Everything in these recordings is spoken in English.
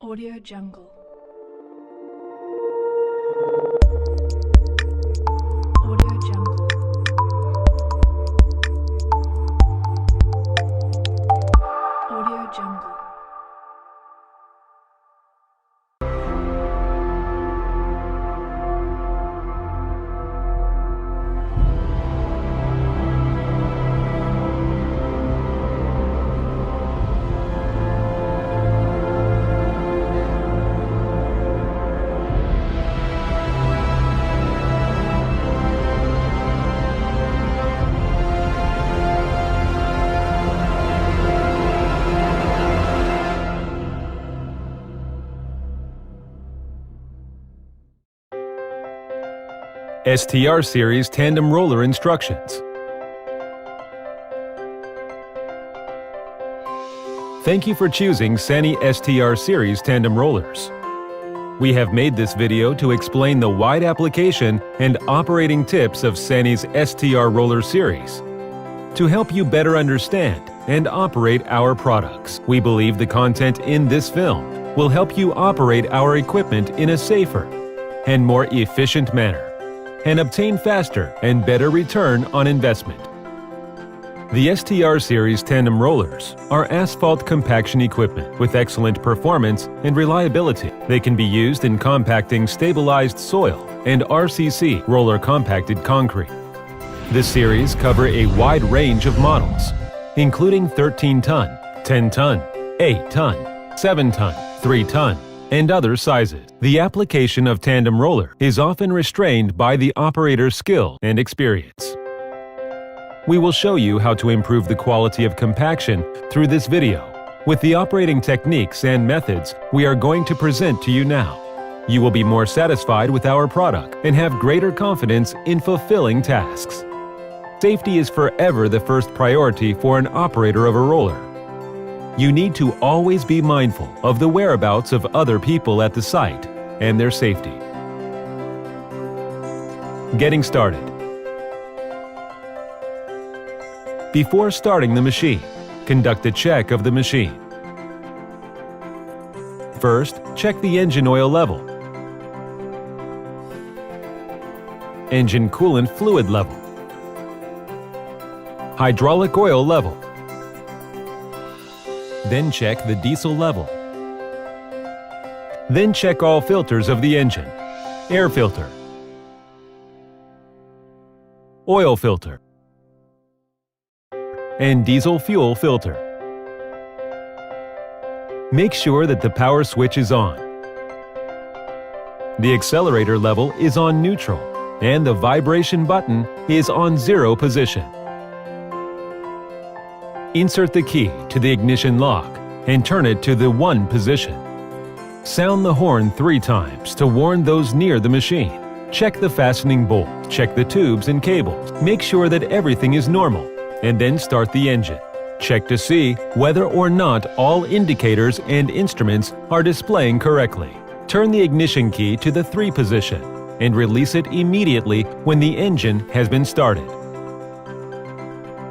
Audio Jungle. Audio Jungle. Audio Jungle. STR Series Tandem Roller Instructions. Thank you for choosing Sany STR Series Tandem Rollers. We have made this video to explain the wide application and operating tips of Sany's STR Roller Series. To help you better understand and operate our products, we believe the content in this film will help you operate our equipment in a safer and more efficient manner, and obtain faster and better return on investment. The STR Series tandem rollers are asphalt compaction equipment with excellent performance and reliability. They can be used in compacting stabilized soil and RCC roller compacted concrete. This series cover a wide range of models, including 13-ton, 10-ton, 8-ton, 7-ton, 3-ton, and other sizes. The application of tandem roller is often restrained by the operator's skill and experience. We will show you how to improve the quality of compaction through this video. With the operating techniques and methods we are going to present to you now, you will be more satisfied with our product and have greater confidence in fulfilling tasks. Safety is forever the first priority for an operator of a roller. You need to always be mindful of the whereabouts of other people at the site and their safety. Getting started. Before starting the machine, conduct a check of the machine. First, check the engine oil level, engine coolant fluid level, hydraulic oil level. Then check the diesel level. Then check all filters of the engine: air filter, oil filter, and diesel fuel filter. Make sure that the power switch is on. The accelerator level is on neutral, and the vibration button is on 0 position. Insert the key to the ignition lock and turn it to the 1 position. Sound the horn 3 times to warn those near the machine. Check the fastening bolt, check the tubes and cables. Make sure that everything is normal, and then start the engine. Check to see whether or not all indicators and instruments are displaying correctly. Turn the ignition key to the 3 position and release it immediately when the engine has been started.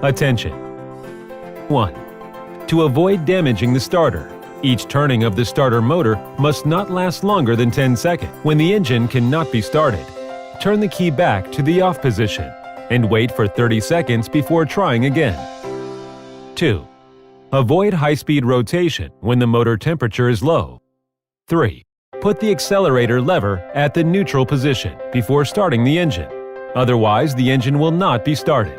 Attention! 1. To avoid damaging the starter, each turning of the starter motor must not last longer than 10 seconds. When the engine cannot be started, turn the key back to the off position and wait for 30 seconds before trying again. 2. Avoid high-speed rotation when the motor temperature is low. 3. Put the accelerator lever at the neutral position before starting the engine. Otherwise, the engine will not be started.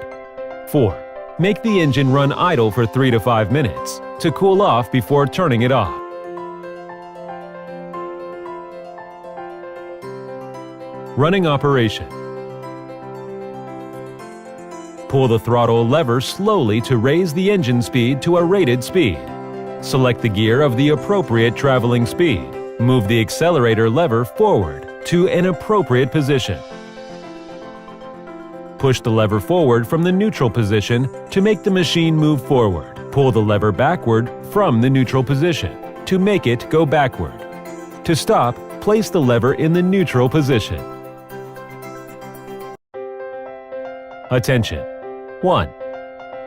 4. Make the engine run idle for 3 to 5 minutes to cool off before turning it off. Running operation. Pull the throttle lever slowly to raise the engine speed to a rated speed. Select the gear of the appropriate traveling speed. Move the accelerator lever forward to an appropriate position. Push the lever forward from the neutral position to make the machine move forward. Pull the lever backward from the neutral position to make it go backward. To stop, place the lever in the neutral position. Attention! 1.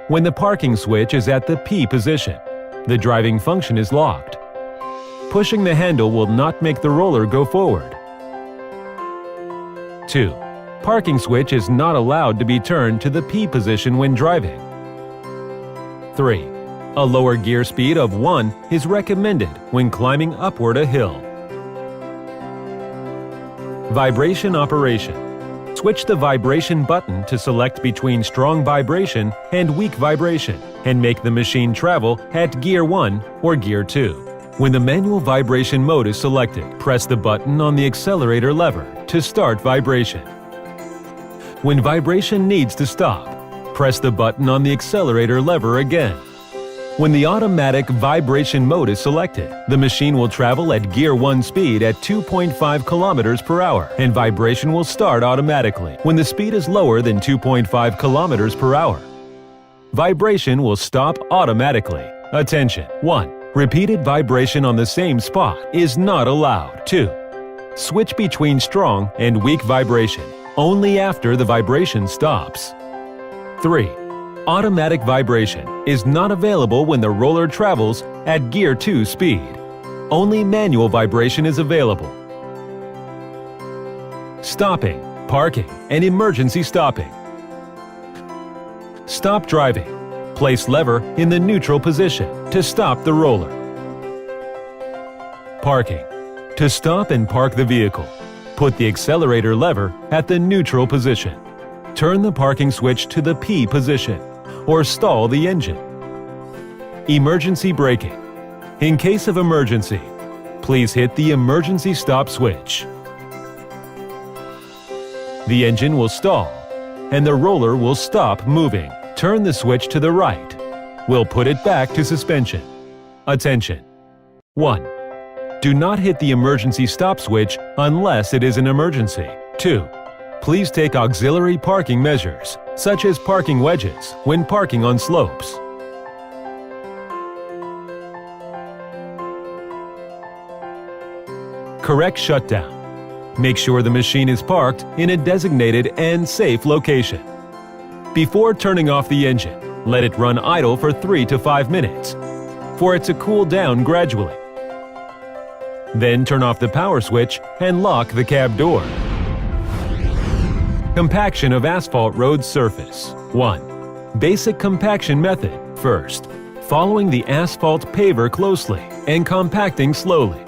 When the parking switch is at the P position, the driving function is locked. Pushing the handle will not make the roller go forward. 2. Parking switch is not allowed to be turned to the P position when driving. 3. A lower gear speed of 1 is recommended when climbing upward a hill. Vibration operation. Switch the vibration button to select between strong vibration and weak vibration and make the machine travel at Gear 1 or Gear 2. When the manual vibration mode is selected, press the button on the accelerator lever to start vibration. When vibration needs to stop, press the button on the accelerator lever again. When the automatic vibration mode is selected, the machine will travel at Gear 1 speed at 2.5 kilometers per hour, and vibration will start automatically when the speed is lower than 2.5 kilometers per hour. Vibration will stop automatically. Attention! 1. Repeated vibration on the same spot is not allowed. 2. Switch between strong and weak vibration only after the vibration stops. 3. Automatic vibration is not available when the roller travels at Gear 2 speed. Only manual vibration is available. Stopping, parking, and emergency stopping. Stop driving. Place lever in the neutral position to stop the roller. Parking. To stop and park the vehicle, put the accelerator lever at the neutral position. Turn the parking switch to the P position or stall the engine. Emergency braking. In case of emergency, please hit the emergency stop switch. The engine will stall and the roller will stop moving. Turn the switch to the right. We'll put it back to suspension. Attention! 1. Do not hit the emergency stop switch unless it is an emergency. 2. Please take auxiliary parking measures, such as parking wedges, when parking on slopes. Correct shutdown. Make sure the machine is parked in a designated and safe location. Before turning off the engine, let it run idle for 3 to 5 minutes, for it to cool down gradually. Then turn off the power switch and lock the cab door. Compaction of asphalt road surface. 1. Basic compaction method. First, following the asphalt paver closely and compacting slowly.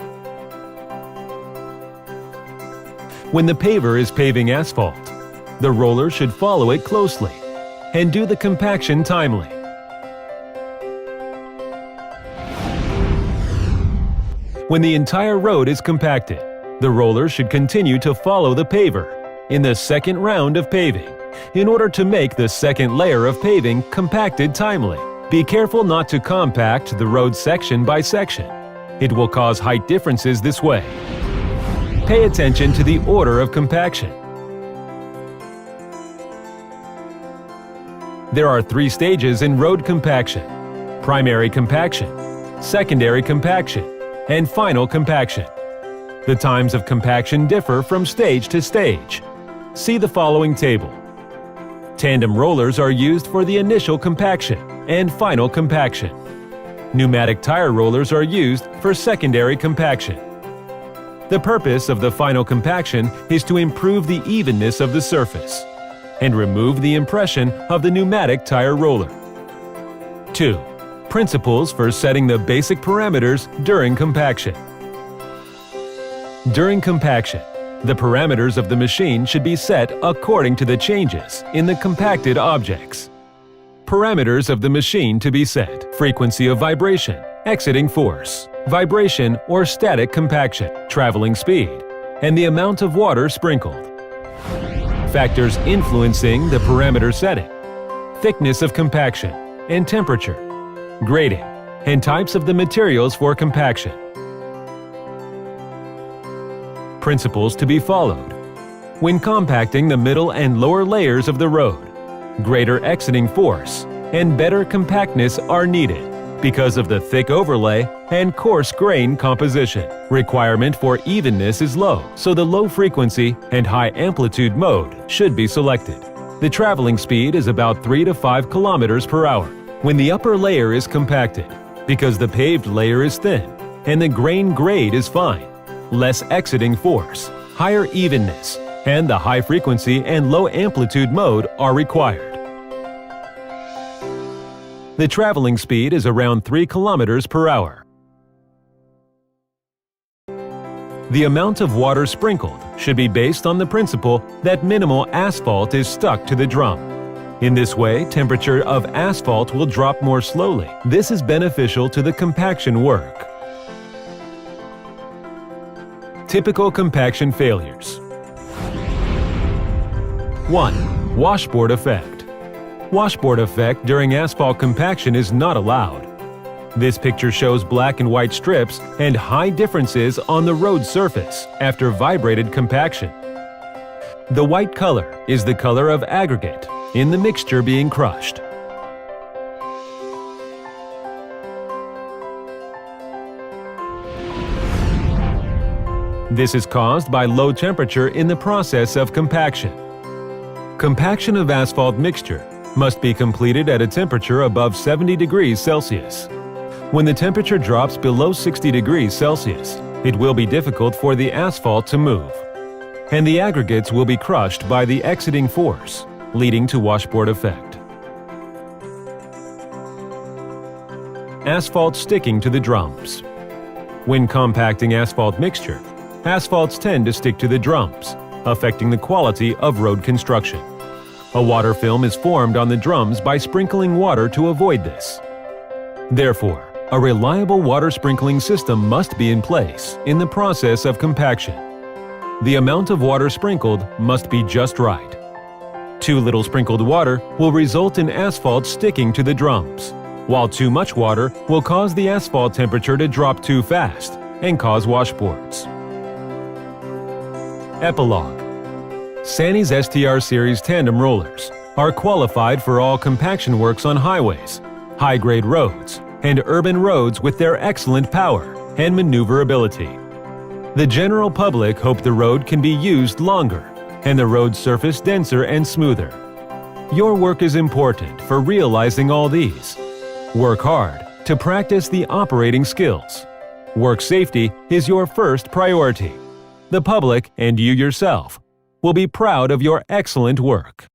When the paver is paving asphalt, the roller should follow it closely and do the compaction timely. When the entire road is compacted, the roller should continue to follow the paver in the second round of paving in order to make the second layer of paving compacted timely. Be careful not to compact the road section by section. It will cause height differences this way. Pay attention to the order of compaction. There are 3 stages in road compaction: primary compaction, secondary compaction, and final compaction. The times of compaction differ from stage to stage. See the following table. Tandem rollers are used for the initial compaction and final compaction. Pneumatic tire rollers are used for secondary compaction. The purpose of the final compaction is to improve the evenness of the surface and remove the impression of the pneumatic tire roller. 2. Principles for setting the basic parameters during compaction. During compaction, the parameters of the machine should be set according to the changes in the compacted objects. Parameters of the machine to be set: frequency of vibration, exiting force, vibration or static compaction, traveling speed, and the amount of water sprinkled. Factors influencing the parameter setting: thickness of compaction and temperature, grading, and types of the materials for compaction. Principles to be followed. When compacting the middle and lower layers of the road, greater exiting force and better compactness are needed because of the thick overlay and coarse grain composition. Requirement for evenness is low, so the low frequency and high amplitude mode should be selected. The traveling speed is about 3 to 5 kilometers per hour. When the upper layer is compacted, because the paved layer is thin, and the grain grade is fine, less exiting force, higher evenness, and the high frequency and low amplitude mode are required. The traveling speed is around 3 kilometers per hour. The amount of water sprinkled should be based on the principle that minimal asphalt is stuck to the drum. In this way, temperature of asphalt will drop more slowly. This is beneficial to the compaction work. Typical compaction failures. 1. Washboard effect. Washboard effect during asphalt compaction is not allowed. This picture shows black and white strips and high differences on the road surface after vibrated compaction. The white color is the color of aggregate in the mixture being crushed. This is caused by low temperature in the process of compaction. Compaction of asphalt mixture must be completed at a temperature above 70 degrees Celsius. When the temperature drops below 60 degrees Celsius, it will be difficult for the asphalt to move, and the aggregates will be crushed by the exiting force, leading to washboard effect. Asphalt sticking to the drums. When compacting asphalt mixture, asphalts tend to stick to the drums, affecting the quality of road construction. A water film is formed on the drums by sprinkling water to avoid this. Therefore, a reliable water sprinkling system must be in place in the process of compaction. The amount of water sprinkled must be just right. Too little sprinkled water will result in asphalt sticking to the drums, while too much water will cause the asphalt temperature to drop too fast and cause washboards. Epilogue. Sany's STR Series tandem rollers are qualified for all compaction works on highways, high-grade roads, and urban roads with their excellent power and maneuverability. The general public hope the road can be used longer and the road surface denser and smoother. Your work is important for realizing all these. Work hard to practice the operating skills. Work safety is your first priority. The public and you yourself will be proud of your excellent work.